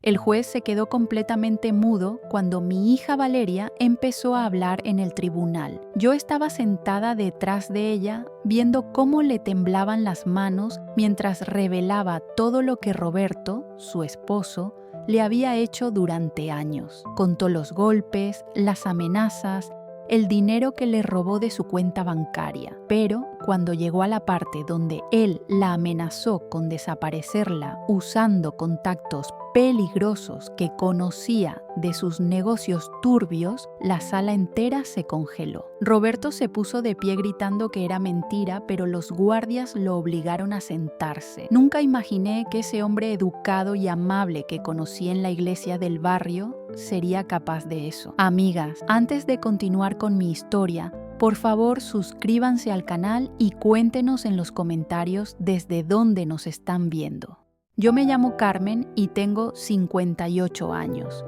El juez se quedó completamente mudo cuando mi hija Valeria empezó a hablar en el tribunal. Yo estaba sentada detrás de ella, viendo cómo le temblaban las manos mientras revelaba todo lo que Roberto, su esposo, le había hecho durante años. Contó los golpes, las amenazas, el dinero que le robó de su cuenta bancaria. Pero cuando llegó a la parte donde él la amenazó con desaparecerla usando contactos peligrosos que conocía de sus negocios turbios, la sala entera se congeló. Roberto se puso de pie gritando que era mentira, pero los guardias lo obligaron a sentarse. Nunca imaginé que ese hombre educado y amable que conocí en la iglesia del barrio sería capaz de eso. Amigas, antes de continuar con mi historia, por favor suscríbanse al canal y cuéntenos en los comentarios desde dónde nos están viendo. Yo me llamo Carmen y tengo 58 años.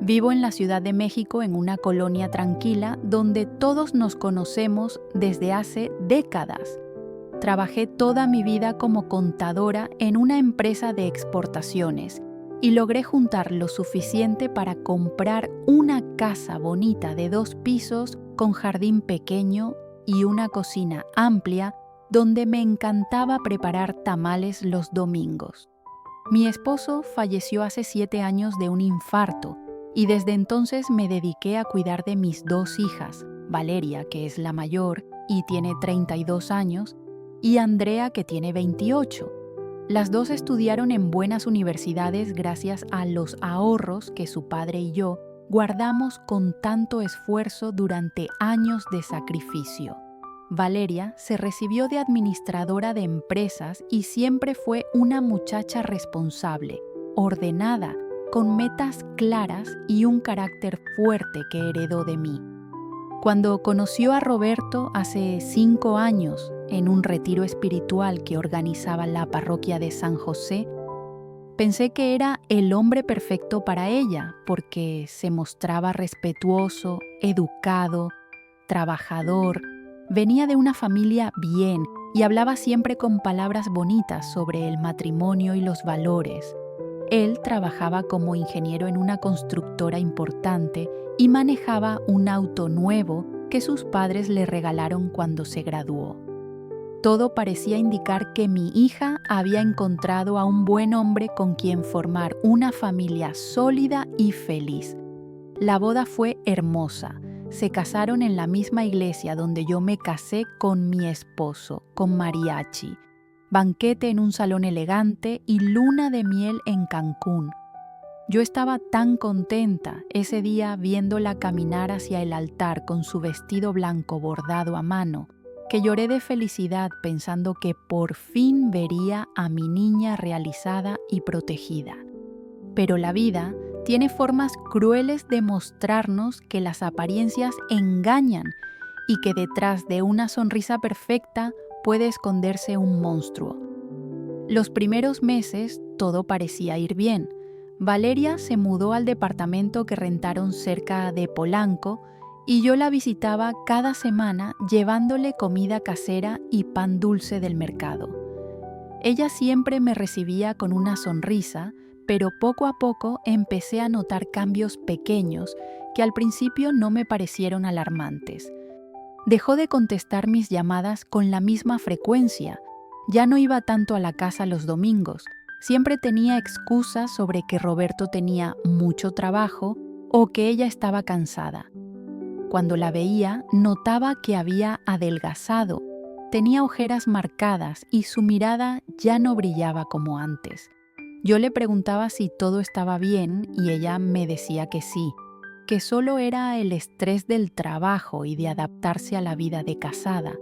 Vivo en la Ciudad de México en una colonia tranquila donde todos nos conocemos desde hace décadas. Trabajé toda mi vida como contadora en una empresa de exportaciones y logré juntar lo suficiente para comprar una casa bonita de 2 pisos con jardín pequeño y una cocina amplia donde me encantaba preparar tamales los domingos. Mi esposo falleció hace 7 años de un infarto y desde entonces me dediqué a cuidar de mis 2 hijas, Valeria, que es la mayor y tiene 32 años, y Andrea, que tiene 28. Las 2 estudiaron en buenas universidades gracias a los ahorros que su padre y yo guardamos con tanto esfuerzo durante años de sacrificio. Valeria se recibió de administradora de empresas y siempre fue una muchacha responsable, ordenada, con metas claras y un carácter fuerte que heredó de mí. Cuando conoció a Roberto hace 5 años en un retiro espiritual que organizaba la parroquia de San José, pensé que era el hombre perfecto para ella porque se mostraba respetuoso, educado, trabajador. Venía de una familia bien y hablaba siempre con palabras bonitas sobre el matrimonio y los valores. Él trabajaba como ingeniero en una constructora importante y manejaba un auto nuevo que sus padres le regalaron cuando se graduó. Todo parecía indicar que mi hija había encontrado a un buen hombre con quien formar una familia sólida y feliz. La boda fue hermosa. Se casaron en la misma iglesia donde yo me casé con mi esposo, con mariachi. Banquete en un salón elegante y luna de miel en Cancún. Yo estaba tan contenta ese día viéndola caminar hacia el altar con su vestido blanco bordado a mano, que lloré de felicidad pensando que por fin vería a mi niña realizada y protegida. Pero la vida tiene formas crueles de mostrarnos que las apariencias engañan y que detrás de una sonrisa perfecta puede esconderse un monstruo. Los primeros meses todo parecía ir bien. Valeria se mudó al departamento que rentaron cerca de Polanco y yo la visitaba cada semana llevándole comida casera y pan dulce del mercado. Ella siempre me recibía con una sonrisa, pero poco a poco empecé a notar cambios pequeños que al principio no me parecieron alarmantes. Dejó de contestar mis llamadas con la misma frecuencia. Ya no iba tanto a la casa los domingos. Siempre tenía excusas sobre que Roberto tenía mucho trabajo o que ella estaba cansada. Cuando la veía, notaba que había adelgazado. Tenía ojeras marcadas y su mirada ya no brillaba como antes. Yo le preguntaba si todo estaba bien y ella me decía que sí, que solo era el estrés del trabajo y de adaptarse a la vida de casada.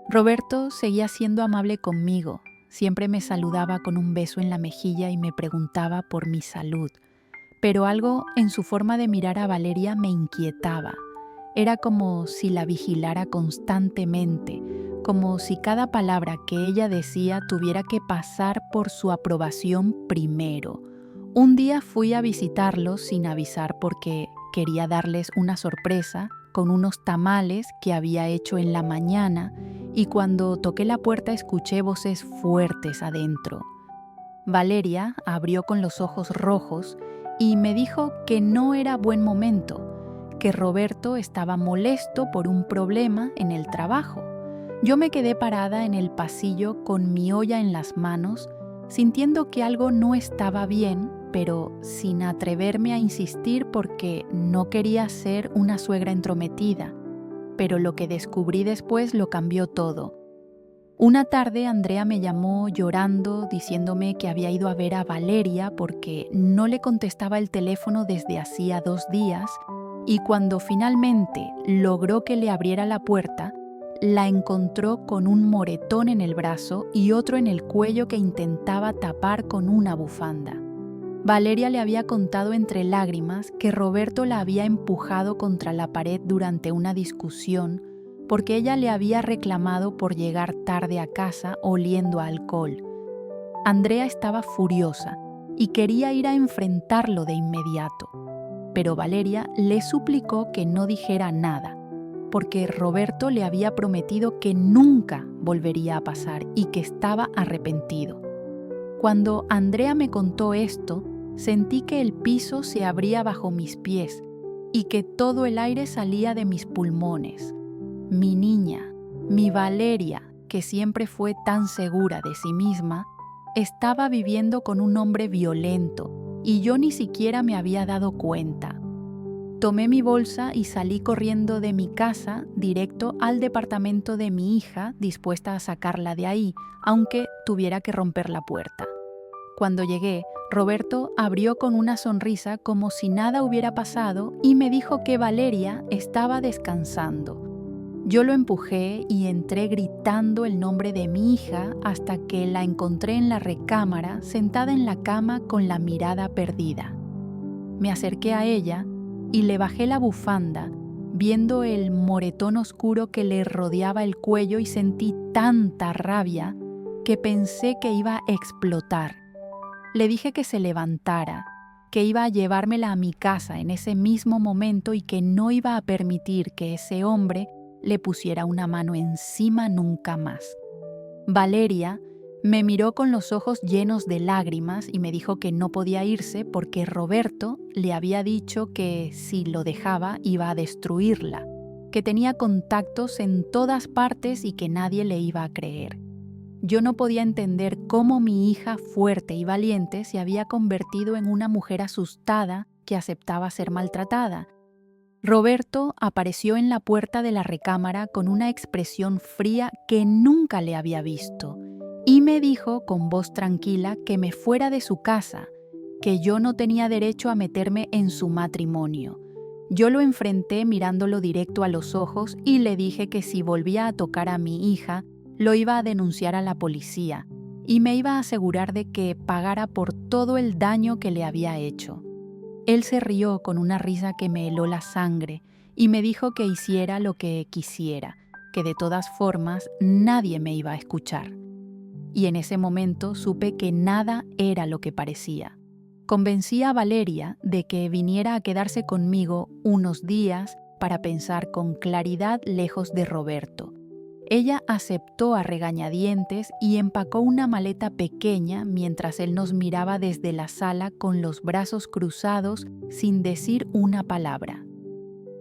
Roberto seguía siendo amable conmigo, siempre me saludaba con un beso en la mejilla y me preguntaba por mi salud, pero algo en su forma de mirar a Valeria me inquietaba. Era como si la vigilara constantemente, como si cada palabra que ella decía tuviera que pasar por su aprobación primero. Un día fui a visitarlos sin avisar porque quería darles una sorpresa con unos tamales que había hecho en la mañana y cuando toqué la puerta escuché voces fuertes adentro. Valeria abrió con los ojos rojos y me dijo que no era buen momento, que Roberto estaba molesto por un problema en el trabajo. Yo me quedé parada en el pasillo con mi olla en las manos, sintiendo que algo no estaba bien, pero sin atreverme a insistir porque no quería ser una suegra entrometida. Pero lo que descubrí después lo cambió todo. Una tarde Andrea me llamó llorando, diciéndome que había ido a ver a Valeria porque no le contestaba el teléfono desde hacía 2 días, y cuando finalmente logró que le abriera la puerta, la encontró con un moretón en el brazo y otro en el cuello que intentaba tapar con una bufanda. Valeria le había contado entre lágrimas que Roberto la había empujado contra la pared durante una discusión porque ella le había reclamado por llegar tarde a casa oliendo a alcohol. Andrea estaba furiosa y quería ir a enfrentarlo de inmediato, pero Valeria le suplicó que no dijera nada, porque Roberto le había prometido que nunca volvería a pasar y que estaba arrepentido. Cuando Andrea me contó esto, sentí que el piso se abría bajo mis pies y que todo el aire salía de mis pulmones. Mi niña, mi Valeria, que siempre fue tan segura de sí misma, estaba viviendo con un hombre violento y yo ni siquiera me había dado cuenta. Tomé mi bolsa y salí corriendo de mi casa directo al departamento de mi hija, dispuesta a sacarla de ahí, aunque tuviera que romper la puerta. Cuando llegué, Roberto abrió con una sonrisa como si nada hubiera pasado y me dijo que Valeria estaba descansando. Yo lo empujé y entré gritando el nombre de mi hija hasta que la encontré en la recámara, sentada en la cama con la mirada perdida. Me acerqué a ella y le bajé la bufanda, viendo el moretón oscuro que le rodeaba el cuello, y sentí tanta rabia que pensé que iba a explotar. Le dije que se levantara, que iba a llevármela a mi casa en ese mismo momento y que no iba a permitir que ese hombre le pusiera una mano encima nunca más. Valeria me miró con los ojos llenos de lágrimas y me dijo que no podía irse porque Roberto le había dicho que si lo dejaba iba a destruirla, que tenía contactos en todas partes y que nadie le iba a creer. Yo no podía entender cómo mi hija, fuerte y valiente, se había convertido en una mujer asustada que aceptaba ser maltratada. Roberto apareció en la puerta de la recámara con una expresión fría que nunca le había visto y me dijo con voz tranquila que me fuera de su casa, que yo no tenía derecho a meterme en su matrimonio. Yo lo enfrenté mirándolo directo a los ojos y le dije que si volvía a tocar a mi hija, lo iba a denunciar a la policía y me iba a asegurar de que pagara por todo el daño que le había hecho. Él se rió con una risa que me heló la sangre y me dijo que hiciera lo que quisiera, que de todas formas nadie me iba a escuchar. Y en ese momento supe que nada era lo que parecía. Convencí a Valeria de que viniera a quedarse conmigo unos días para pensar con claridad lejos de Roberto. Ella aceptó a regañadientes y empacó una maleta pequeña mientras él nos miraba desde la sala con los brazos cruzados sin decir una palabra.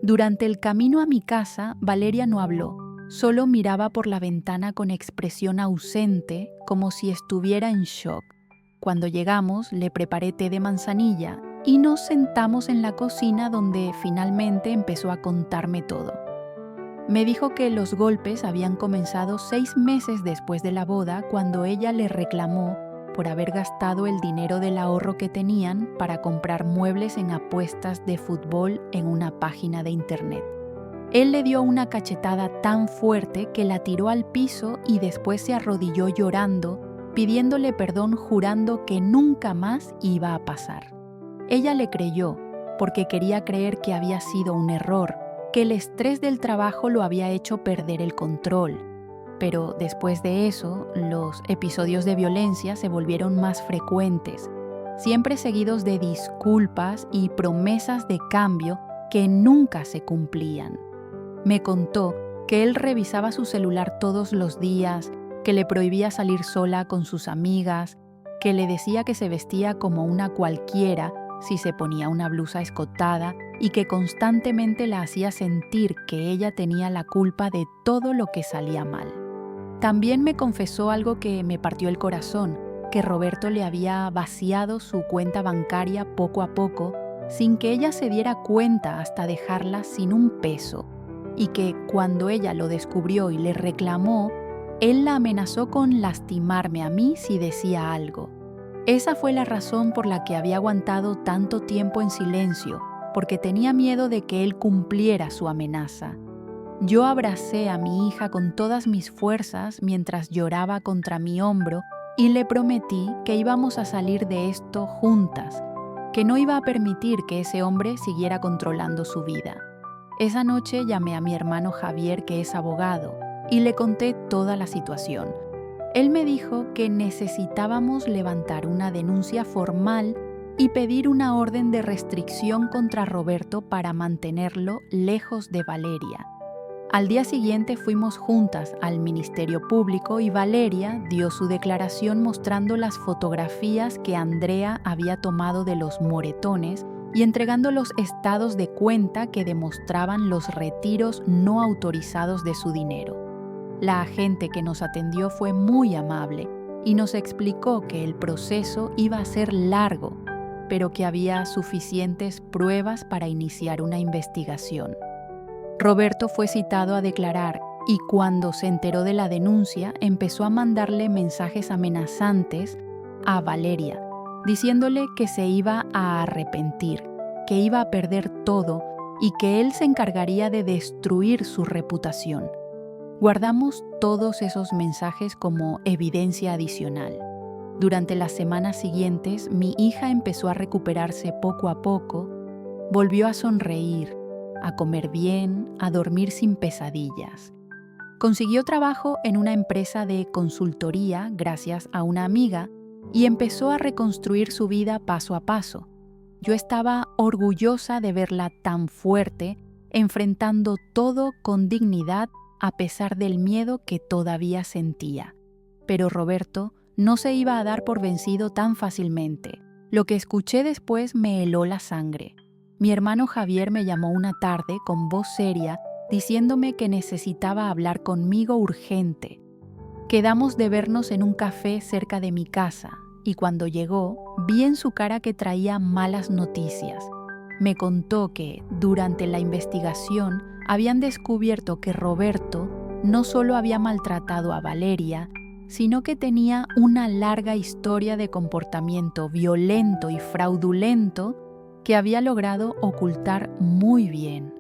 Durante el camino a mi casa, Valeria no habló, solo miraba por la ventana con expresión ausente, como si estuviera en shock. Cuando llegamos, le preparé té de manzanilla y nos sentamos en la cocina donde finalmente empezó a contarme todo. Me dijo que los golpes habían comenzado 6 meses después de la boda, cuando ella le reclamó por haber gastado el dinero del ahorro que tenían para comprar muebles en apuestas de fútbol en una página de internet. Él le dio una cachetada tan fuerte que la tiró al piso y después se arrodilló llorando, pidiéndole perdón, jurando que nunca más iba a pasar. Ella le creyó porque quería creer que había sido un error, que el estrés del trabajo lo había hecho perder el control. Pero después de eso, los episodios de violencia se volvieron más frecuentes, siempre seguidos de disculpas y promesas de cambio que nunca se cumplían. Me contó que él revisaba su celular todos los días, que le prohibía salir sola con sus amigas, que le decía que se vestía como una cualquiera si se ponía una blusa escotada y que constantemente la hacía sentir que ella tenía la culpa de todo lo que salía mal. También me confesó algo que me partió el corazón, que Roberto le había vaciado su cuenta bancaria poco a poco, sin que ella se diera cuenta hasta dejarla sin un peso, y que cuando ella lo descubrió y le reclamó, él la amenazó con lastimarme a mí si decía algo. Esa fue la razón por la que había aguantado tanto tiempo en silencio, porque tenía miedo de que él cumpliera su amenaza. Yo abracé a mi hija con todas mis fuerzas mientras lloraba contra mi hombro y le prometí que íbamos a salir de esto juntas, que no iba a permitir que ese hombre siguiera controlando su vida. Esa noche llamé a mi hermano Javier, que es abogado, y le conté toda la situación. Él me dijo que necesitábamos levantar una denuncia formal y pedir una orden de restricción contra Roberto para mantenerlo lejos de Valeria. Al día siguiente fuimos juntas al Ministerio Público y Valeria dio su declaración mostrando las fotografías que Andrea había tomado de los moretones y entregando los estados de cuenta que demostraban los retiros no autorizados de su dinero. La agente que nos atendió fue muy amable y nos explicó que el proceso iba a ser largo, pero que había suficientes pruebas para iniciar una investigación. Roberto fue citado a declarar y cuando se enteró de la denuncia empezó a mandarle mensajes amenazantes a Valeria, diciéndole que se iba a arrepentir, que iba a perder todo y que él se encargaría de destruir su reputación. Guardamos todos esos mensajes como evidencia adicional. Durante las semanas siguientes, mi hija empezó a recuperarse poco a poco, volvió a sonreír, a comer bien, a dormir sin pesadillas. Consiguió trabajo en una empresa de consultoría gracias a una amiga y empezó a reconstruir su vida paso a paso. Yo estaba orgullosa de verla tan fuerte, enfrentando todo con dignidad a pesar del miedo que todavía sentía. Pero Roberto no se iba a dar por vencido tan fácilmente. Lo que escuché después me heló la sangre. Mi hermano Javier me llamó una tarde con voz seria diciéndome que necesitaba hablar conmigo urgente. Quedamos de vernos en un café cerca de mi casa y cuando llegó vi en su cara que traía malas noticias. Me contó que, durante la investigación, habían descubierto que Roberto no solo había maltratado a Valeria, sino que tenía una larga historia de comportamiento violento y fraudulento que había logrado ocultar muy bien.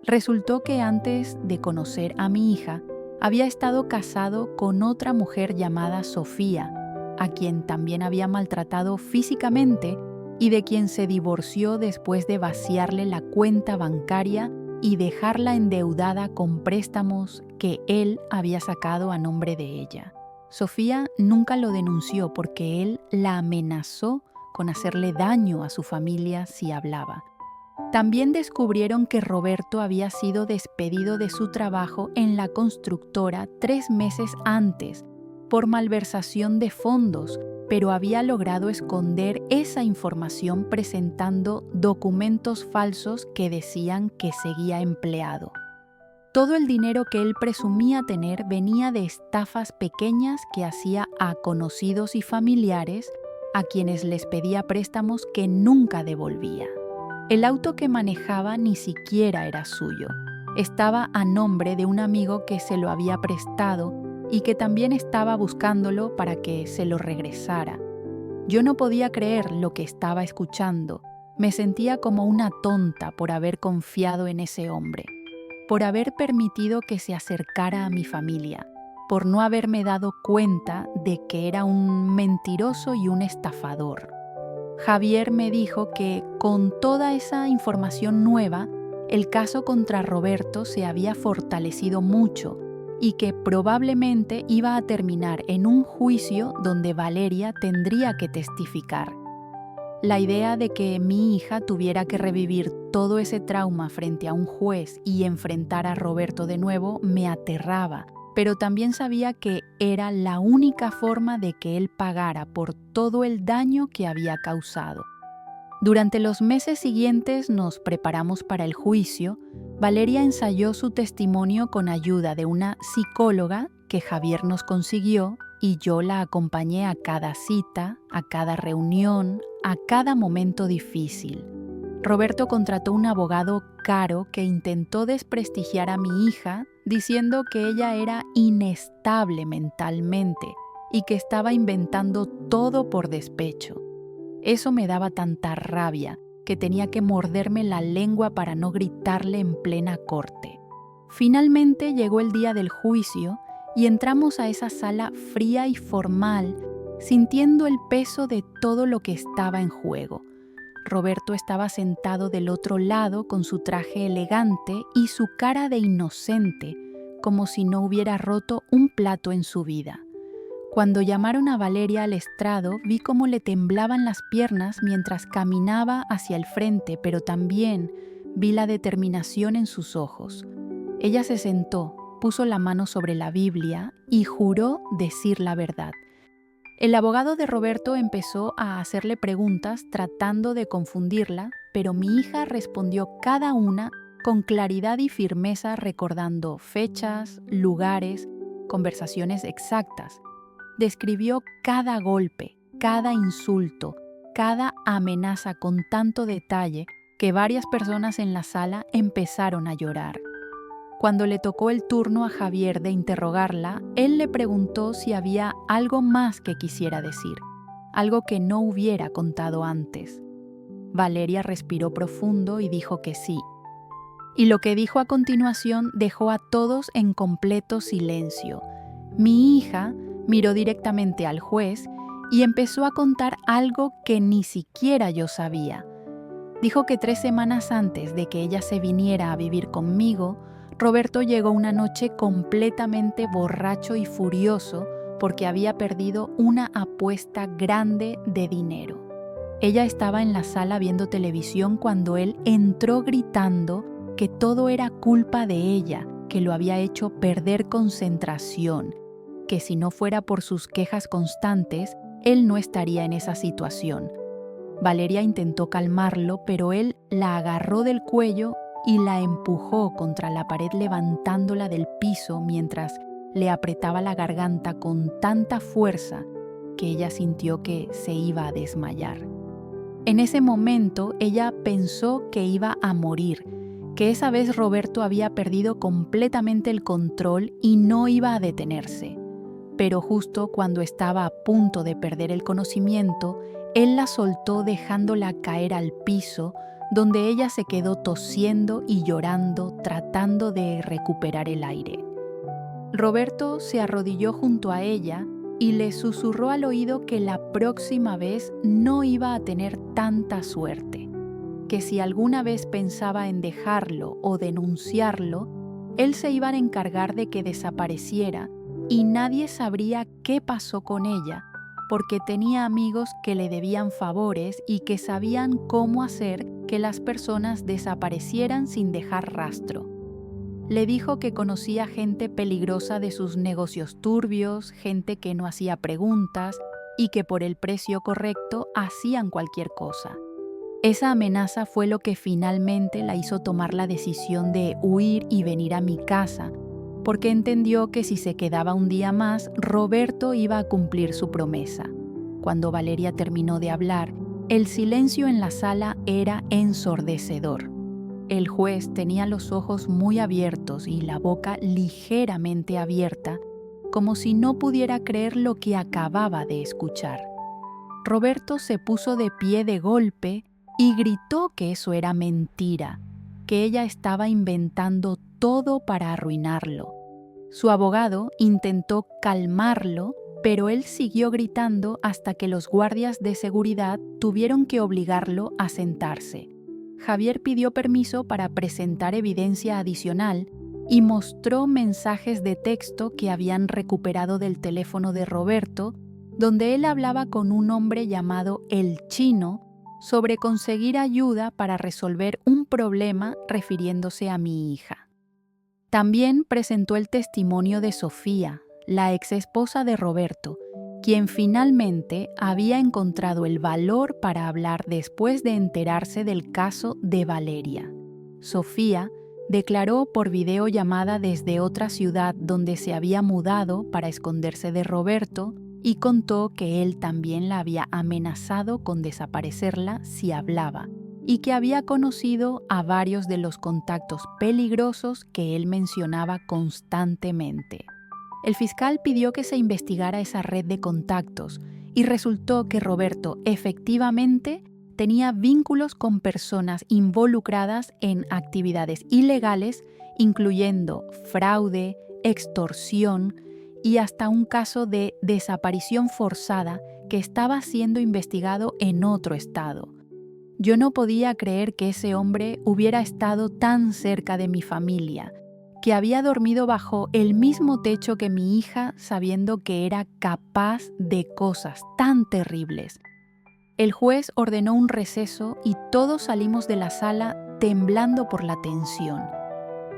Resultó que antes de conocer a mi hija, había estado casado con otra mujer llamada Sofía, a quien también había maltratado físicamente y de quien se divorció después de vaciarle la cuenta bancaria y dejarla endeudada con préstamos que él había sacado a nombre de ella. Sofía nunca lo denunció porque él la amenazó con hacerle daño a su familia si hablaba. También descubrieron que Roberto había sido despedido de su trabajo en la constructora 3 meses antes por malversación de fondos, pero había logrado esconder esa información presentando documentos falsos que decían que seguía empleado. Todo el dinero que él presumía tener venía de estafas pequeñas que hacía a conocidos y familiares a quienes les pedía préstamos que nunca devolvía. El auto que manejaba ni siquiera era suyo. Estaba a nombre de un amigo que se lo había prestado y que también estaba buscándolo para que se lo regresara. Yo no podía creer lo que estaba escuchando. Me sentía como una tonta por haber confiado en ese hombre, por haber permitido que se acercara a mi familia, por no haberme dado cuenta de que era un mentiroso y un estafador. Javier me dijo que con toda esa información nueva, el caso contra Roberto se había fortalecido mucho y que probablemente iba a terminar en un juicio donde Valeria tendría que testificar. La idea de que mi hija tuviera que revivir todo ese trauma frente a un juez y enfrentar a Roberto de nuevo me aterraba, pero también sabía que era la única forma de que él pagara por todo el daño que había causado. Durante los meses siguientes nos preparamos para el juicio. Valeria ensayó su testimonio con ayuda de una psicóloga que Javier nos consiguió y yo la acompañé a cada cita, a cada reunión, a cada momento difícil. Roberto contrató un abogado caro que intentó desprestigiar a mi hija diciendo que ella era inestable mentalmente y que estaba inventando todo por despecho. Eso me daba tanta rabia que tenía que morderme la lengua para no gritarle en plena corte. Finalmente llegó el día del juicio y entramos a esa sala fría y formal, sintiendo el peso de todo lo que estaba en juego. Roberto estaba sentado del otro lado con su traje elegante y su cara de inocente, como si no hubiera roto un plato en su vida. Cuando llamaron a Valeria al estrado, vi cómo le temblaban las piernas mientras caminaba hacia el frente, pero también vi la determinación en sus ojos. Ella se sentó, puso la mano sobre la Biblia y juró decir la verdad. El abogado de Roberto empezó a hacerle preguntas tratando de confundirla, pero mi hija respondió cada una con claridad y firmeza, recordando fechas, lugares, conversaciones exactas. Describió cada golpe, cada insulto, cada amenaza con tanto detalle que varias personas en la sala empezaron a llorar. Cuando le tocó el turno a Javier de interrogarla, él le preguntó si había algo más que quisiera decir, algo que no hubiera contado antes. Valeria respiró profundo y dijo que sí. Y lo que dijo a continuación dejó a todos en completo silencio. Mi hija miró directamente al juez y empezó a contar algo que ni siquiera yo sabía. Dijo que 3 semanas antes de que ella se viniera a vivir conmigo, Roberto llegó una noche completamente borracho y furioso porque había perdido una apuesta grande de dinero. Ella estaba en la sala viendo televisión cuando él entró gritando que todo era culpa de ella, que lo había hecho perder concentración, que si no fuera por sus quejas constantes, él no estaría en esa situación. Valeria intentó calmarlo, pero él la agarró del cuello y la empujó contra la pared levantándola del piso mientras le apretaba la garganta con tanta fuerza que ella sintió que se iba a desmayar. En ese momento ella pensó que iba a morir, que esa vez Roberto había perdido completamente el control y no iba a detenerse. Pero justo cuando estaba a punto de perder el conocimiento, él la soltó dejándola caer al piso, donde ella se quedó tosiendo y llorando, tratando de recuperar el aire. Roberto se arrodilló junto a ella y le susurró al oído que la próxima vez no iba a tener tanta suerte, que si alguna vez pensaba en dejarlo o denunciarlo, él se iba a encargar de que desapareciera y nadie sabría qué pasó con ella, porque tenía amigos que le debían favores y que sabían cómo hacer que las personas desaparecieran sin dejar rastro. Le dijo que conocía gente peligrosa de sus negocios turbios, gente que no hacía preguntas y que por el precio correcto hacían cualquier cosa. Esa amenaza fue lo que finalmente la hizo tomar la decisión de huir y venir a mi casa, porque entendió que si se quedaba un día más, Roberto iba a cumplir su promesa. Cuando Valeria terminó de hablar, el silencio en la sala era ensordecedor. El juez tenía los ojos muy abiertos y la boca ligeramente abierta, como si no pudiera creer lo que acababa de escuchar. Roberto se puso de pie de golpe y gritó que eso era mentira, que ella estaba inventando todo para arruinarlo. Su abogado intentó calmarlo, pero él siguió gritando hasta que los guardias de seguridad tuvieron que obligarlo a sentarse. Javier pidió permiso para presentar evidencia adicional y mostró mensajes de texto que habían recuperado del teléfono de Roberto, donde él hablaba con un hombre llamado El Chino sobre conseguir ayuda para resolver un problema refiriéndose a mi hija. También presentó el testimonio de Sofía, la exesposa de Roberto, quien finalmente había encontrado el valor para hablar después de enterarse del caso de Valeria. Sofía declaró por videollamada desde otra ciudad donde se había mudado para esconderse de Roberto y contó que él también la había amenazado con desaparecerla si hablaba y que había conocido a varios de los contactos peligrosos que él mencionaba constantemente. El fiscal pidió que se investigara esa red de contactos y resultó que Roberto efectivamente tenía vínculos con personas involucradas en actividades ilegales, incluyendo fraude, extorsión y hasta un caso de desaparición forzada que estaba siendo investigado en otro estado. Yo no podía creer que ese hombre hubiera estado tan cerca de mi familia, que había dormido bajo el mismo techo que mi hija sabiendo que era capaz de cosas tan terribles. El juez ordenó un receso y todos salimos de la sala temblando por la tensión.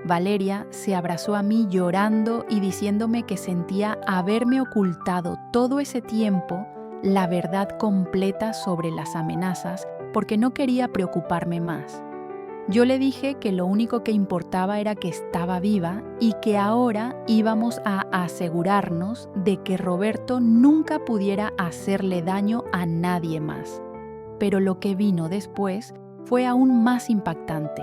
Valeria se abrazó a mí llorando y diciéndome que sentía haberme ocultado todo ese tiempo la verdad completa sobre las amenazas porque no quería preocuparme más. Yo le dije que lo único que importaba era que estaba viva y que ahora íbamos a asegurarnos de que Roberto nunca pudiera hacerle daño a nadie más. Pero lo que vino después fue aún más impactante.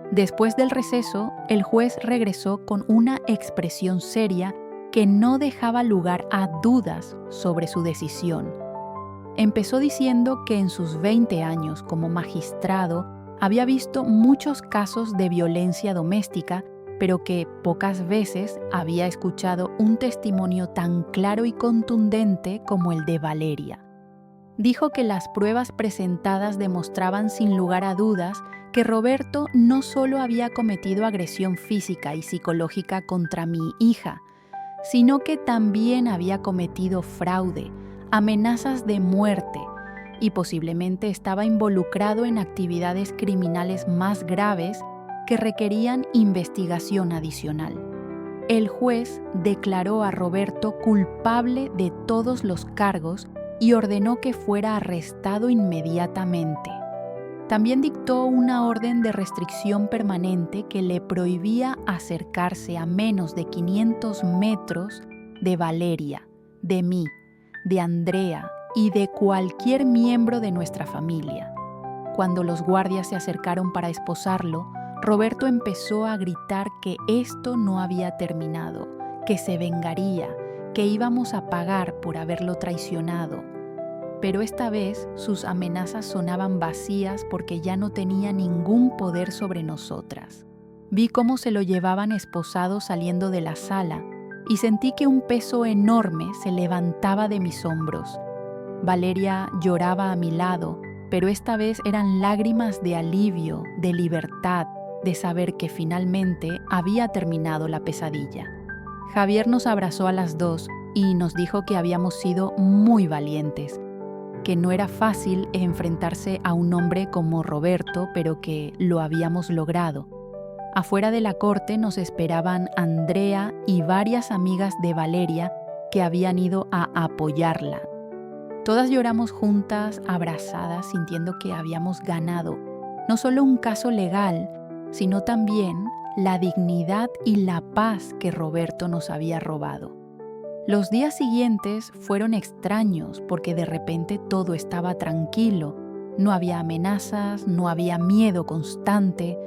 Después del receso, el juez regresó con una expresión seria que no dejaba lugar a dudas sobre su decisión. Empezó diciendo que en sus 20 años como magistrado había visto muchos casos de violencia doméstica, pero que pocas veces había escuchado un testimonio tan claro y contundente como el de Valeria. Dijo que las pruebas presentadas demostraban sin lugar a dudas que Roberto no solo había cometido agresión física y psicológica contra mi hija, sino que también había cometido fraude, amenazas de muerte, y posiblemente estaba involucrado en actividades criminales más graves que requerían investigación adicional. El juez declaró a Roberto culpable de todos los cargos y ordenó que fuera arrestado inmediatamente. También dictó una orden de restricción permanente que le prohibía acercarse a menos de 500 metros de Valeria, de mí, de Andrea y de cualquier miembro de nuestra familia. Cuando los guardias se acercaron para esposarlo, Roberto empezó a gritar que esto no había terminado, que se vengaría, que íbamos a pagar por haberlo traicionado. Pero esta vez sus amenazas sonaban vacías porque ya no tenía ningún poder sobre nosotras. Vi cómo se lo llevaban esposado saliendo de la sala y sentí que un peso enorme se levantaba de mis hombros. Valeria lloraba a mi lado, pero esta vez eran lágrimas de alivio, de libertad, de saber que finalmente había terminado la pesadilla. Javier nos abrazó a las dos y nos dijo que habíamos sido muy valientes, que no era fácil enfrentarse a un hombre como Roberto, pero que lo habíamos logrado. Afuera de la corte nos esperaban Andrea y varias amigas de Valeria que habían ido a apoyarla. Todas lloramos juntas, abrazadas, sintiendo que habíamos ganado no solo un caso legal, sino también la dignidad y la paz que Roberto nos había robado. Los días siguientes fueron extraños porque de repente todo estaba tranquilo, no había amenazas, no había miedo constante,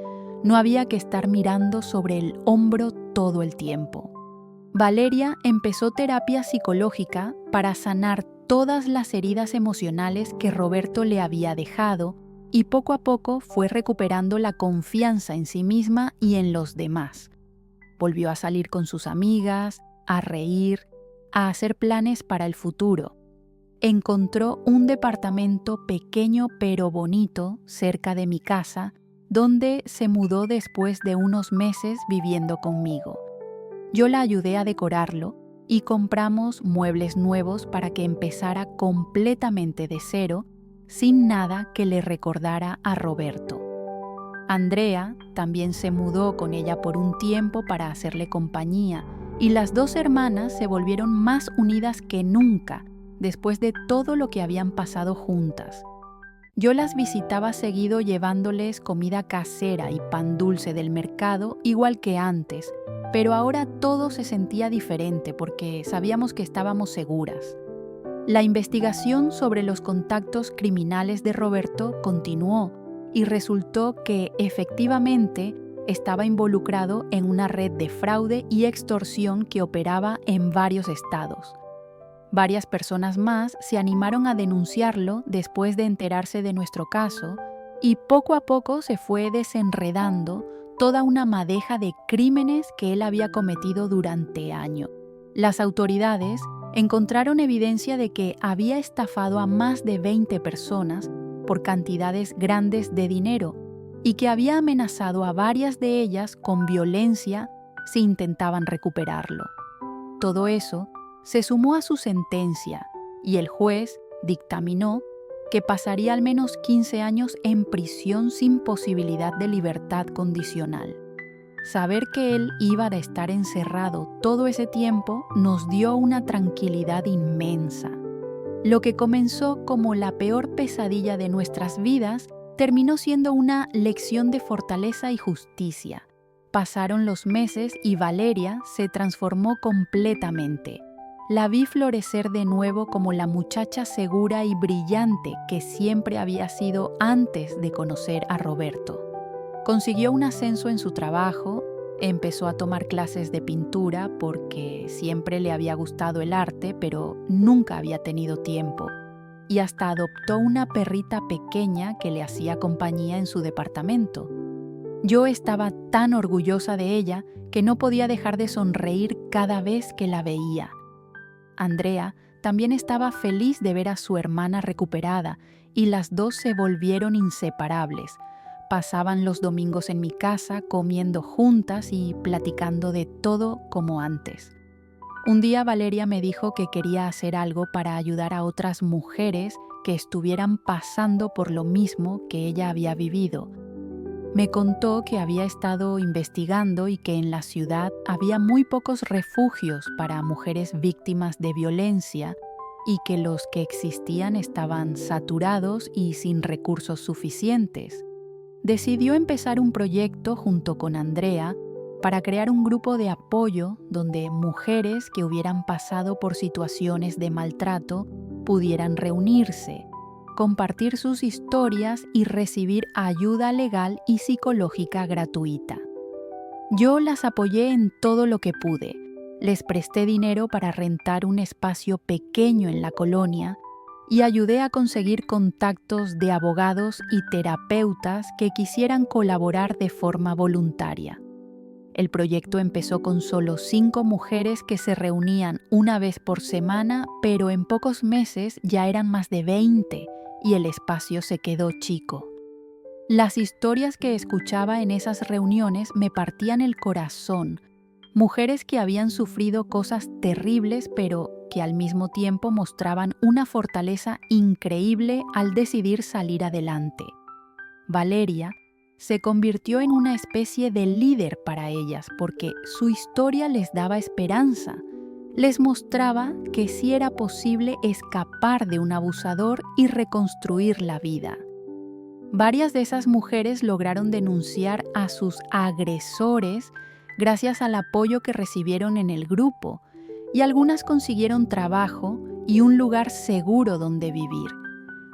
no había que estar mirando sobre el hombro todo el tiempo. Valeria empezó terapia psicológica para sanar todas las heridas emocionales que Roberto le había dejado y poco a poco fue recuperando la confianza en sí misma y en los demás. Volvió a salir con sus amigas, a reír, a hacer planes para el futuro. Encontró un departamento pequeño pero bonito cerca de mi casa, donde se mudó después de unos meses viviendo conmigo. Yo la ayudé a decorarlo y compramos muebles nuevos para que empezara completamente de cero, sin nada que le recordara a Roberto. Andrea también se mudó con ella por un tiempo para hacerle compañía, y las dos hermanas se volvieron más unidas que nunca, después de todo lo que habían pasado juntas. Yo las visitaba seguido llevándoles comida casera y pan dulce del mercado, igual que antes, pero ahora todo se sentía diferente porque sabíamos que estábamos seguras. La investigación sobre los contactos criminales de Roberto continuó y resultó que efectivamente estaba involucrado en una red de fraude y extorsión que operaba en varios estados. Varias personas más se animaron a denunciarlo después de enterarse de nuestro caso y poco a poco se fue desenredando toda una madeja de crímenes que él había cometido durante años. Las autoridades encontraron evidencia de que había estafado a más de 20 personas por cantidades grandes de dinero y que había amenazado a varias de ellas con violencia si intentaban recuperarlo. Todo eso se sumó a su sentencia y el juez dictaminó que pasaría al menos 15 años en prisión sin posibilidad de libertad condicional. Saber que él iba a estar encerrado todo ese tiempo nos dio una tranquilidad inmensa. Lo que comenzó como la peor pesadilla de nuestras vidas terminó siendo una lección de fortaleza y justicia. Pasaron los meses y Valeria se transformó completamente. La vi florecer de nuevo como la muchacha segura y brillante que siempre había sido antes de conocer a Roberto. Consiguió un ascenso en su trabajo, empezó a tomar clases de pintura porque siempre le había gustado el arte, pero nunca había tenido tiempo. Y hasta adoptó una perrita pequeña que le hacía compañía en su departamento. Yo estaba tan orgullosa de ella que no podía dejar de sonreír cada vez que la veía. Andrea también estaba feliz de ver a su hermana recuperada y las dos se volvieron inseparables. Pasaban los domingos en mi casa comiendo juntas y platicando de todo como antes. Un día Valeria me dijo que quería hacer algo para ayudar a otras mujeres que estuvieran pasando por lo mismo que ella había vivido. Me contó que había estado investigando y que en la ciudad había muy pocos refugios para mujeres víctimas de violencia y que los que existían estaban saturados y sin recursos suficientes. Decidió empezar un proyecto junto con Andrea para crear un grupo de apoyo donde mujeres que hubieran pasado por situaciones de maltrato pudieran reunirse, compartir sus historias y recibir ayuda legal y psicológica gratuita. Yo las apoyé en todo lo que pude. Les presté dinero para rentar un espacio pequeño en la colonia y ayudé a conseguir contactos de abogados y terapeutas que quisieran colaborar de forma voluntaria. El proyecto empezó con solo 5 mujeres que se reunían una vez por semana, pero en pocos meses ya eran más de 20 y el espacio se quedó chico. Las historias que escuchaba en esas reuniones me partían el corazón. Mujeres que habían sufrido cosas terribles, pero que al mismo tiempo mostraban una fortaleza increíble al decidir salir adelante. Valeria se convirtió en una especie de líder para ellas porque su historia les daba esperanza. Les mostraba que sí era posible escapar de un abusador y reconstruir la vida. Varias de esas mujeres lograron denunciar a sus agresores gracias al apoyo que recibieron en el grupo, y algunas consiguieron trabajo y un lugar seguro donde vivir.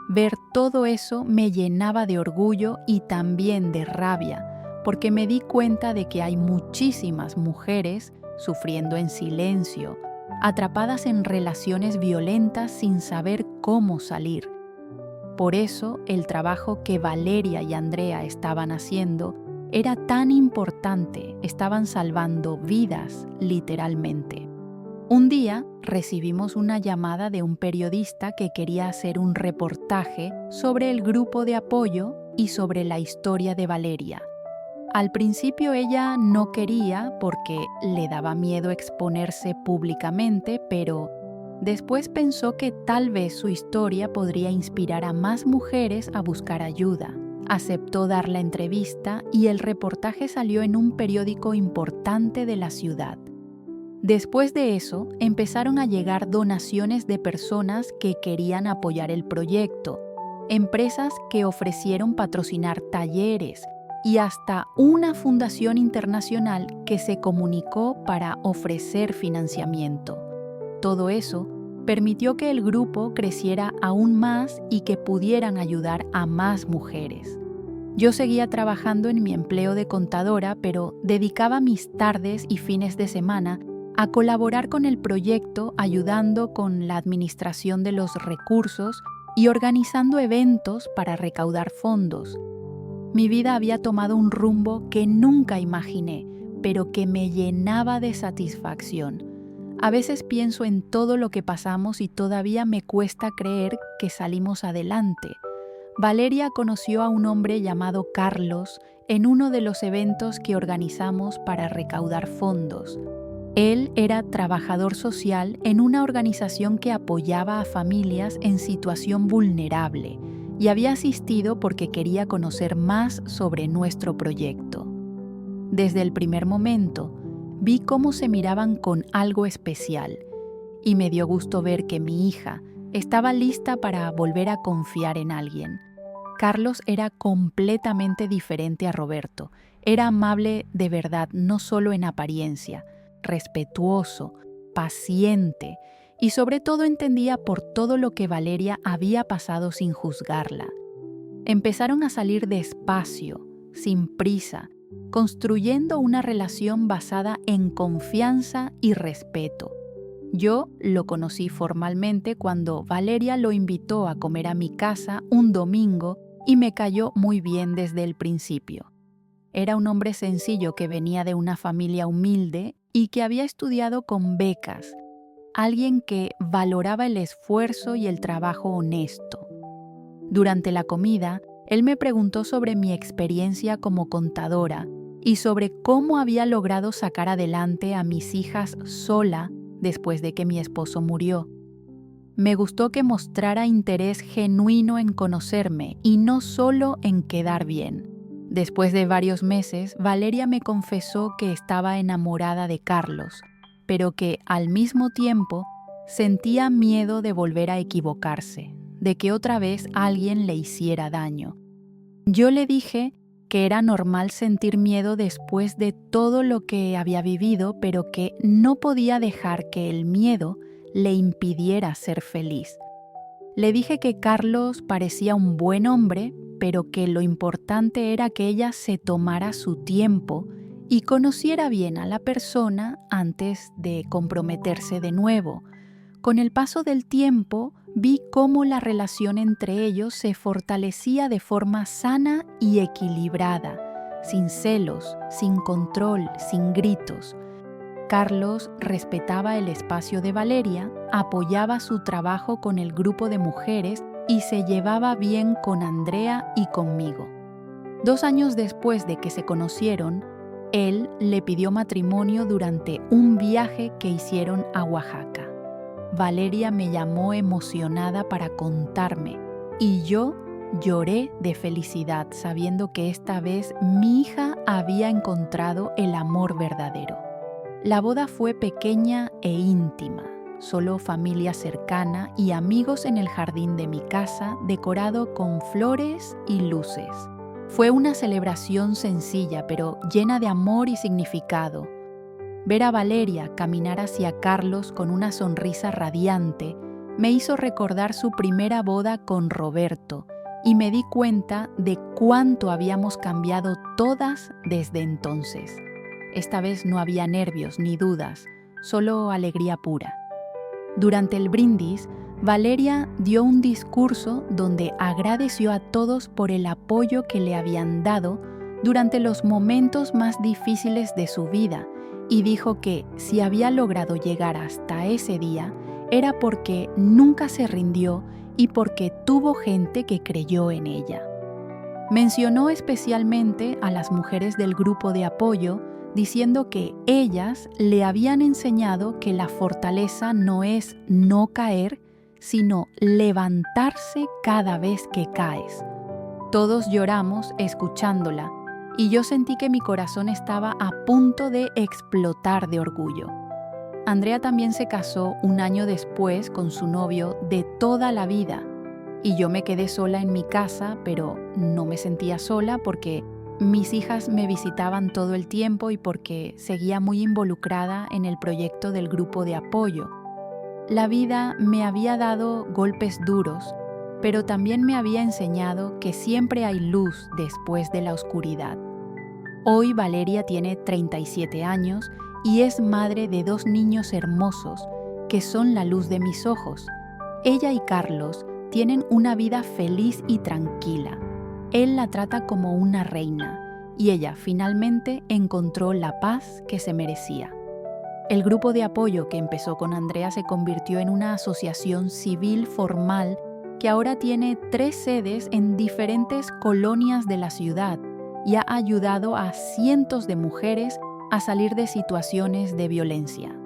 Ver todo eso me llenaba de orgullo y también de rabia, porque me di cuenta de que hay muchísimas mujeres sufriendo en silencio, atrapadas en relaciones violentas sin saber cómo salir. Por eso el trabajo que Valeria y Andrea estaban haciendo era tan importante, estaban salvando vidas, literalmente. Un día recibimos una llamada de un periodista que quería hacer un reportaje sobre el grupo de apoyo y sobre la historia de Valeria. Al principio ella no quería porque le daba miedo exponerse públicamente, pero después pensó que tal vez su historia podría inspirar a más mujeres a buscar ayuda. Aceptó dar la entrevista y el reportaje salió en un periódico importante de la ciudad. Después de eso, empezaron a llegar donaciones de personas que querían apoyar el proyecto, empresas que ofrecieron patrocinar talleres y hasta una fundación internacional que se comunicó para ofrecer financiamiento. Todo eso permitió que el grupo creciera aún más y que pudieran ayudar a más mujeres. Yo seguía trabajando en mi empleo de contadora, pero dedicaba mis tardes y fines de semana a colaborar con el proyecto, ayudando con la administración de los recursos y organizando eventos para recaudar fondos. Mi vida había tomado un rumbo que nunca imaginé, pero que me llenaba de satisfacción. A veces pienso en todo lo que pasamos y todavía me cuesta creer que salimos adelante. Valeria conoció a un hombre llamado Carlos en uno de los eventos que organizamos para recaudar fondos. Él era trabajador social en una organización que apoyaba a familias en situación vulnerable y había asistido porque quería conocer más sobre nuestro proyecto. Desde el primer momento, vi cómo se miraban con algo especial y me dio gusto ver que mi hija estaba lista para volver a confiar en alguien. Carlos era completamente diferente a Roberto. Era amable de verdad, no solo en apariencia, respetuoso, paciente y sobre todo entendía por todo lo que Valeria había pasado sin juzgarla. Empezaron a salir despacio, sin prisa, construyendo una relación basada en confianza y respeto. Yo lo conocí formalmente cuando Valeria lo invitó a comer a mi casa un domingo y me cayó muy bien desde el principio. Era un hombre sencillo que venía de una familia humilde y que había estudiado con becas, alguien que valoraba el esfuerzo y el trabajo honesto. Durante la comida, él me preguntó sobre mi experiencia como contadora y sobre cómo había logrado sacar adelante a mis hijas sola después de que mi esposo murió. Me gustó que mostrara interés genuino en conocerme y no solo en quedar bien. Después de varios meses, Valeria me confesó que estaba enamorada de Carlos, pero que al mismo tiempo sentía miedo de volver a equivocarse, de que otra vez alguien le hiciera daño. Yo le dije que era normal sentir miedo después de todo lo que había vivido, pero que no podía dejar que el miedo le impidiera ser feliz. Le dije que Carlos parecía un buen hombre, pero que lo importante era que ella se tomara su tiempo y conociera bien a la persona antes de comprometerse de nuevo. Con el paso del tiempo, vi cómo la relación entre ellos se fortalecía de forma sana y equilibrada, sin celos, sin control, sin gritos. Carlos respetaba el espacio de Valeria, apoyaba su trabajo con el grupo de mujeres y se llevaba bien con Andrea y conmigo. 2 años después de que se conocieron, él le pidió matrimonio durante un viaje que hicieron a Oaxaca. Valeria me llamó emocionada para contarme y yo lloré de felicidad sabiendo que esta vez mi hija había encontrado el amor verdadero. La boda fue pequeña e íntima, solo familia cercana y amigos en el jardín de mi casa, decorado con flores y luces. Fue una celebración sencilla, pero llena de amor y significado. Ver a Valeria caminar hacia Carlos con una sonrisa radiante me hizo recordar su primera boda con Roberto y me di cuenta de cuánto habíamos cambiado todas desde entonces. Esta vez no había nervios ni dudas, solo alegría pura. Durante el brindis, Valeria dio un discurso donde agradeció a todos por el apoyo que le habían dado durante los momentos más difíciles de su vida y dijo que si había logrado llegar hasta ese día era porque nunca se rindió y porque tuvo gente que creyó en ella. Mencionó especialmente a las mujeres del grupo de apoyo, diciendo que ellas le habían enseñado que la fortaleza no es no caer, sino levantarse cada vez que caes. Todos lloramos escuchándola y yo sentí que mi corazón estaba a punto de explotar de orgullo. Andrea también se casó un año después con su novio de toda la vida y yo me quedé sola en mi casa, pero no me sentía sola porque mis hijas me visitaban todo el tiempo y porque seguía muy involucrada en el proyecto del grupo de apoyo. La vida me había dado golpes duros, pero también me había enseñado que siempre hay luz después de la oscuridad. Hoy Valeria tiene 37 años y es madre de 2 niños hermosos, que son la luz de mis ojos. Ella y Carlos tienen una vida feliz y tranquila. Él la trata como una reina y ella finalmente encontró la paz que se merecía. El grupo de apoyo que empezó con Andrea se convirtió en una asociación civil formal que ahora tiene 3 sedes en diferentes colonias de la ciudad y ha ayudado a cientos de mujeres a salir de situaciones de violencia.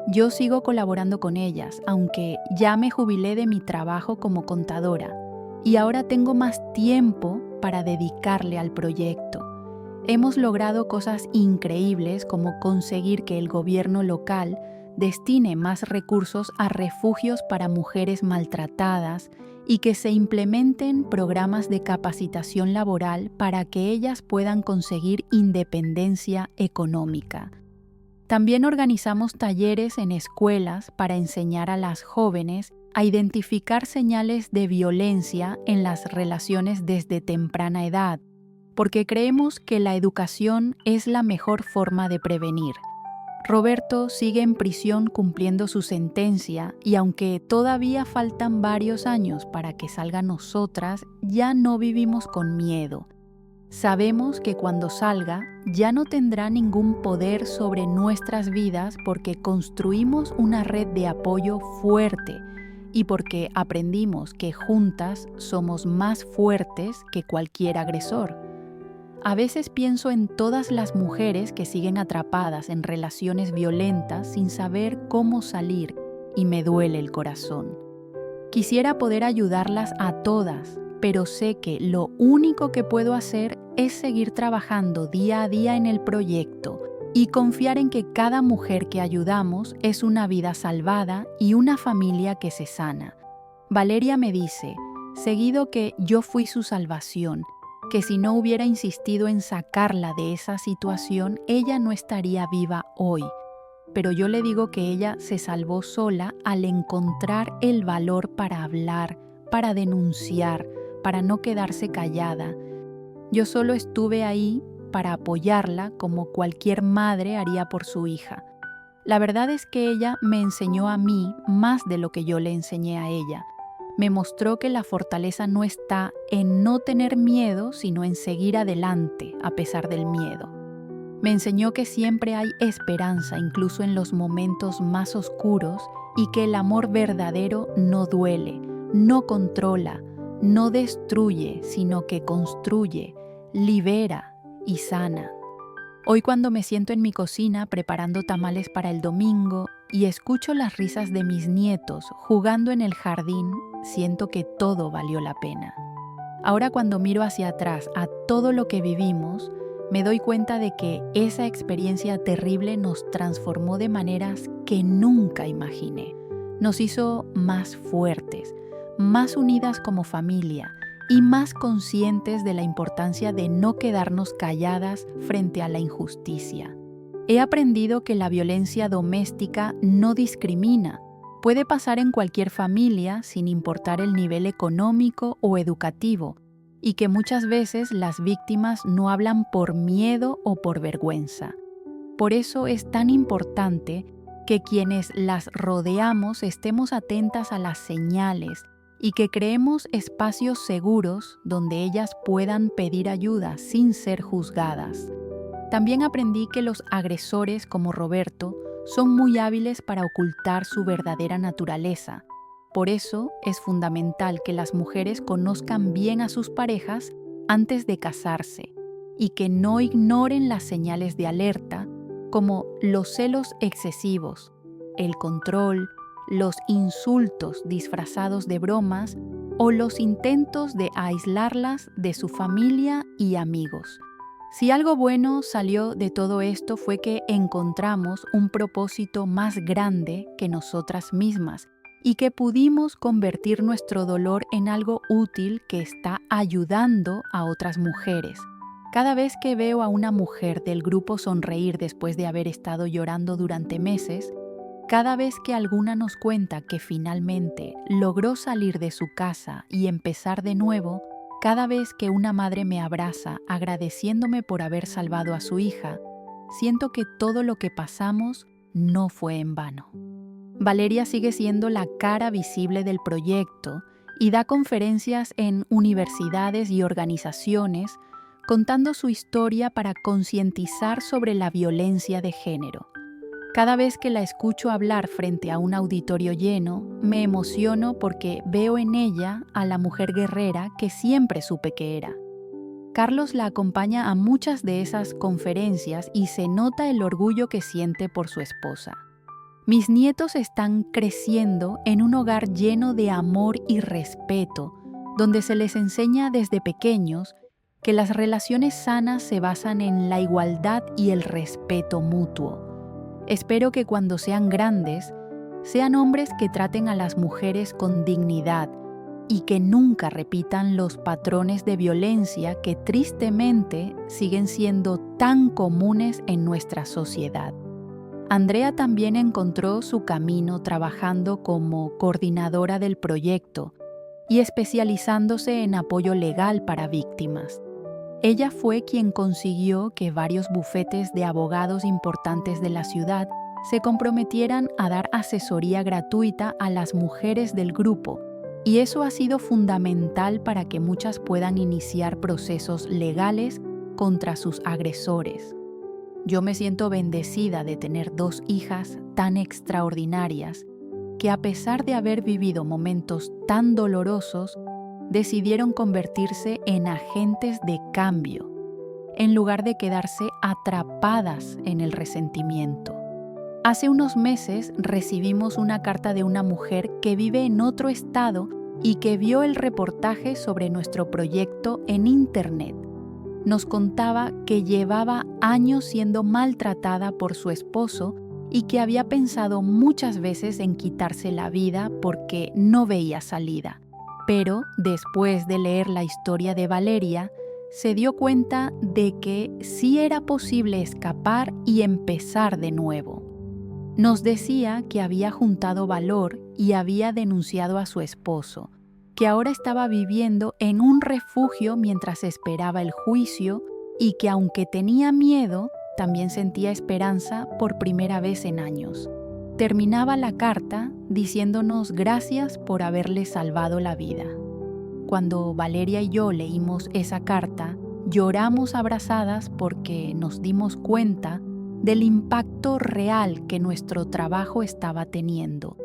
Yo sigo colaborando con ellas, aunque ya me jubilé de mi trabajo como contadora y ahora tengo más tiempo para dedicarle al proyecto. Hemos logrado cosas increíbles como conseguir que el gobierno local destine más recursos a refugios para mujeres maltratadas y que se implementen programas de capacitación laboral para que ellas puedan conseguir independencia económica. También organizamos talleres en escuelas para enseñar a las jóvenes a identificar señales de violencia en las relaciones desde temprana edad, porque creemos que la educación es la mejor forma de prevenir. Roberto sigue en prisión cumpliendo su sentencia y aunque todavía faltan varios años para que salga nosotras, ya no vivimos con miedo. Sabemos que cuando salga ya no tendrá ningún poder sobre nuestras vidas porque construimos una red de apoyo fuerte y porque aprendimos que juntas somos más fuertes que cualquier agresor. A veces pienso en todas las mujeres que siguen atrapadas en relaciones violentas sin saber cómo salir y me duele el corazón. Quisiera poder ayudarlas a todas, pero sé que lo único que puedo hacer es seguir trabajando día a día en el proyecto y confiar en que cada mujer que ayudamos es una vida salvada y una familia que se sana. Valeria me dice, seguido, que yo fui su salvación, que si no hubiera insistido en sacarla de esa situación, ella no estaría viva hoy. Pero yo le digo que ella se salvó sola al encontrar el valor para hablar, para denunciar, para no quedarse callada. Yo solo estuve ahí para apoyarla como cualquier madre haría por su hija. La verdad es que ella me enseñó a mí más de lo que yo le enseñé a ella. Me mostró que la fortaleza no está en no tener miedo, sino en seguir adelante a pesar del miedo. Me enseñó que siempre hay esperanza, incluso en los momentos más oscuros, y que el amor verdadero no duele, no controla, no destruye, sino que construye, libera y sana. Hoy cuando me siento en mi cocina preparando tamales para el domingo y escucho las risas de mis nietos jugando en el jardín, siento que todo valió la pena. Ahora cuando miro hacia atrás a todo lo que vivimos, me doy cuenta de que esa experiencia terrible nos transformó de maneras que nunca imaginé. Nos hizo más fuertes, más unidas como familia y más conscientes de la importancia de no quedarnos calladas frente a la injusticia. He aprendido que la violencia doméstica no discrimina. Puede pasar en cualquier familia sin importar el nivel económico o educativo, y que muchas veces las víctimas no hablan por miedo o por vergüenza. Por eso es tan importante que quienes las rodeamos estemos atentas a las señales y que creemos espacios seguros donde ellas puedan pedir ayuda sin ser juzgadas. También aprendí que los agresores como Roberto son muy hábiles para ocultar su verdadera naturaleza. Por eso es fundamental que las mujeres conozcan bien a sus parejas antes de casarse y que no ignoren las señales de alerta como los celos excesivos, el control, los insultos disfrazados de bromas o los intentos de aislarlas de su familia y amigos. Si algo bueno salió de todo esto fue que encontramos un propósito más grande que nosotras mismas y que pudimos convertir nuestro dolor en algo útil que está ayudando a otras mujeres. Cada vez que veo a una mujer del grupo sonreír después de haber estado llorando durante meses, cada vez que alguna nos cuenta que finalmente logró salir de su casa y empezar de nuevo, cada vez que una madre me abraza agradeciéndome por haber salvado a su hija, siento que todo lo que pasamos no fue en vano. Valeria sigue siendo la cara visible del proyecto y da conferencias en universidades y organizaciones contando su historia para concientizar sobre la violencia de género. Cada vez que la escucho hablar frente a un auditorio lleno, me emociono porque veo en ella a la mujer guerrera que siempre supe que era. Carlos la acompaña a muchas de esas conferencias y se nota el orgullo que siente por su esposa. Mis nietos están creciendo en un hogar lleno de amor y respeto, donde se les enseña desde pequeños que las relaciones sanas se basan en la igualdad y el respeto mutuo. Espero que cuando sean grandes, sean hombres que traten a las mujeres con dignidad y que nunca repitan los patrones de violencia que tristemente siguen siendo tan comunes en nuestra sociedad. Andrea también encontró su camino trabajando como coordinadora del proyecto y especializándose en apoyo legal para víctimas. Ella fue quien consiguió que varios bufetes de abogados importantes de la ciudad se comprometieran a dar asesoría gratuita a las mujeres del grupo, y eso ha sido fundamental para que muchas puedan iniciar procesos legales contra sus agresores. Yo me siento bendecida de tener 2 hijas tan extraordinarias que, a pesar de haber vivido momentos tan dolorosos, decidieron convertirse en agentes de cambio, en lugar de quedarse atrapadas en el resentimiento. Hace unos meses recibimos una carta de una mujer que vive en otro estado y que vio el reportaje sobre nuestro proyecto en Internet. Nos contaba que llevaba años siendo maltratada por su esposo y que había pensado muchas veces en quitarse la vida porque no veía salida. Pero después de leer la historia de Valeria, se dio cuenta de que sí era posible escapar y empezar de nuevo. Nos decía que había juntado valor y había denunciado a su esposo, que ahora estaba viviendo en un refugio mientras esperaba el juicio y que aunque tenía miedo, también sentía esperanza por primera vez en años. Terminaba la carta diciéndonos gracias por haberle salvado la vida. Cuando Valeria y yo leímos esa carta, lloramos abrazadas porque nos dimos cuenta del impacto real que nuestro trabajo estaba teniendo.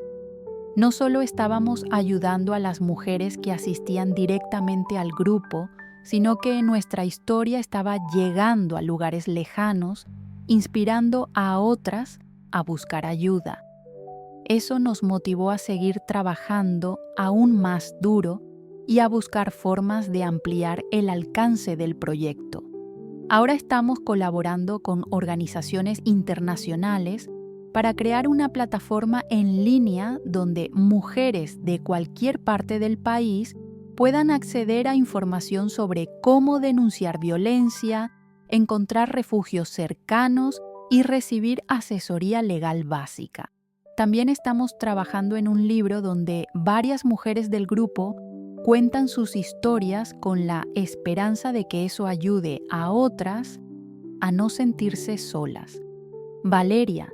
No solo estábamos ayudando a las mujeres que asistían directamente al grupo, sino que nuestra historia estaba llegando a lugares lejanos, inspirando a otras a buscar ayuda. Eso nos motivó a seguir trabajando aún más duro y a buscar formas de ampliar el alcance del proyecto. Ahora estamos colaborando con organizaciones internacionales para crear una plataforma en línea donde mujeres de cualquier parte del país puedan acceder a información sobre cómo denunciar violencia, encontrar refugios cercanos y recibir asesoría legal básica. También estamos trabajando en un libro donde varias mujeres del grupo cuentan sus historias con la esperanza de que eso ayude a otras a no sentirse solas. Valeria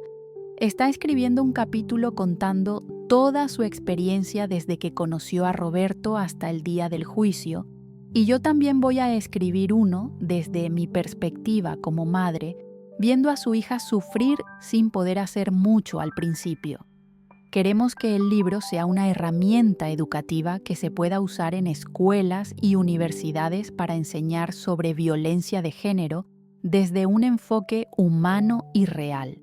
está escribiendo un capítulo contando toda su experiencia desde que conoció a Roberto hasta el día del juicio, y yo también voy a escribir uno desde mi perspectiva como madre, viendo a su hija sufrir sin poder hacer mucho al principio. Queremos que el libro sea una herramienta educativa que se pueda usar en escuelas y universidades para enseñar sobre violencia de género desde un enfoque humano y real.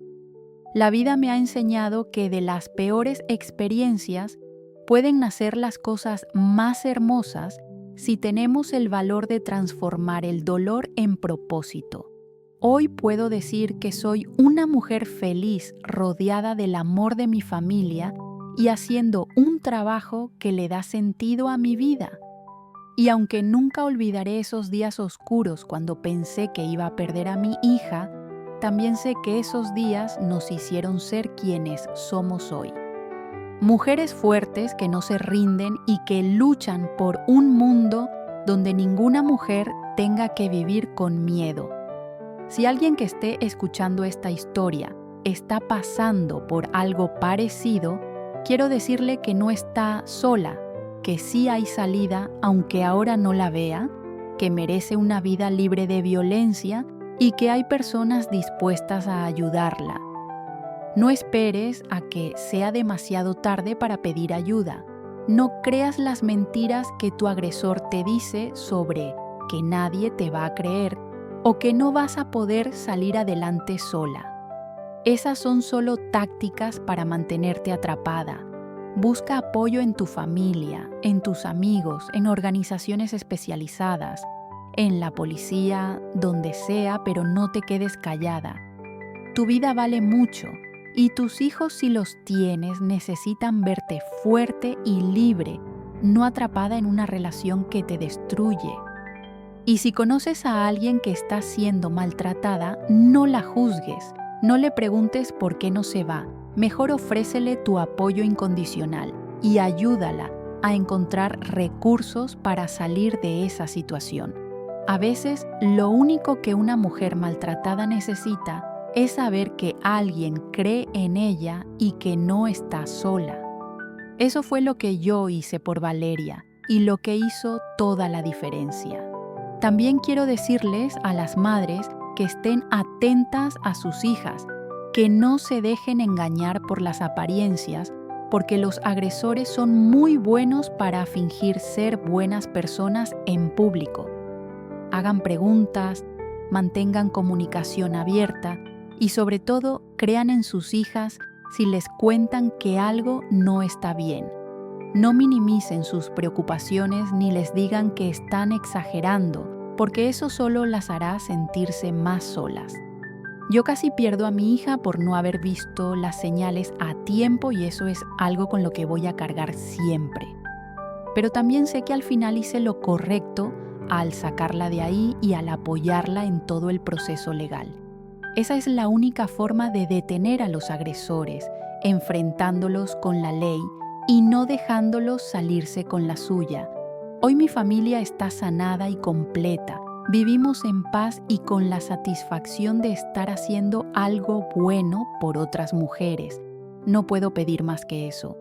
La vida me ha enseñado que de las peores experiencias pueden nacer las cosas más hermosas si tenemos el valor de transformar el dolor en propósito. Hoy puedo decir que soy una mujer feliz rodeada del amor de mi familia y haciendo un trabajo que le da sentido a mi vida. Y aunque nunca olvidaré esos días oscuros cuando pensé que iba a perder a mi hija, también sé que esos días nos hicieron ser quienes somos hoy. Mujeres fuertes que no se rinden y que luchan por un mundo donde ninguna mujer tenga que vivir con miedo. Si alguien que esté escuchando esta historia está pasando por algo parecido, quiero decirle que no está sola, que sí hay salida aunque ahora no la vea, que merece una vida libre de violencia y que hay personas dispuestas a ayudarla. No esperes a que sea demasiado tarde para pedir ayuda. No creas las mentiras que tu agresor te dice sobre que nadie te va a creer o que no vas a poder salir adelante sola. Esas son solo tácticas para mantenerte atrapada. Busca apoyo en tu familia, en tus amigos, en organizaciones especializadas, en la policía, donde sea, pero no te quedes callada. Tu vida vale mucho y tus hijos, si los tienes, necesitan verte fuerte y libre, no atrapada en una relación que te destruye. Y si conoces a alguien que está siendo maltratada, no la juzgues, no le preguntes por qué no se va. Mejor ofrécele tu apoyo incondicional y ayúdala a encontrar recursos para salir de esa situación. A veces, lo único que una mujer maltratada necesita es saber que alguien cree en ella y que no está sola. Eso fue lo que yo hice por Valeria y lo que hizo toda la diferencia. También quiero decirles a las madres que estén atentas a sus hijas, que no se dejen engañar por las apariencias, porque los agresores son muy buenos para fingir ser buenas personas en público. Hagan preguntas, mantengan comunicación abierta y sobre todo crean en sus hijas si les cuentan que algo no está bien. No minimicen sus preocupaciones ni les digan que están exagerando, porque eso solo las hará sentirse más solas. Yo casi pierdo a mi hija por no haber visto las señales a tiempo y eso es algo con lo que voy a cargar siempre. Pero también sé que al final hice lo correcto al sacarla de ahí y al apoyarla en todo el proceso legal. Esa es la única forma de detener a los agresores, enfrentándolos con la ley y no dejándolos salirse con la suya. Hoy mi familia está sanada y completa. Vivimos en paz y con la satisfacción de estar haciendo algo bueno por otras mujeres. No puedo pedir más que eso.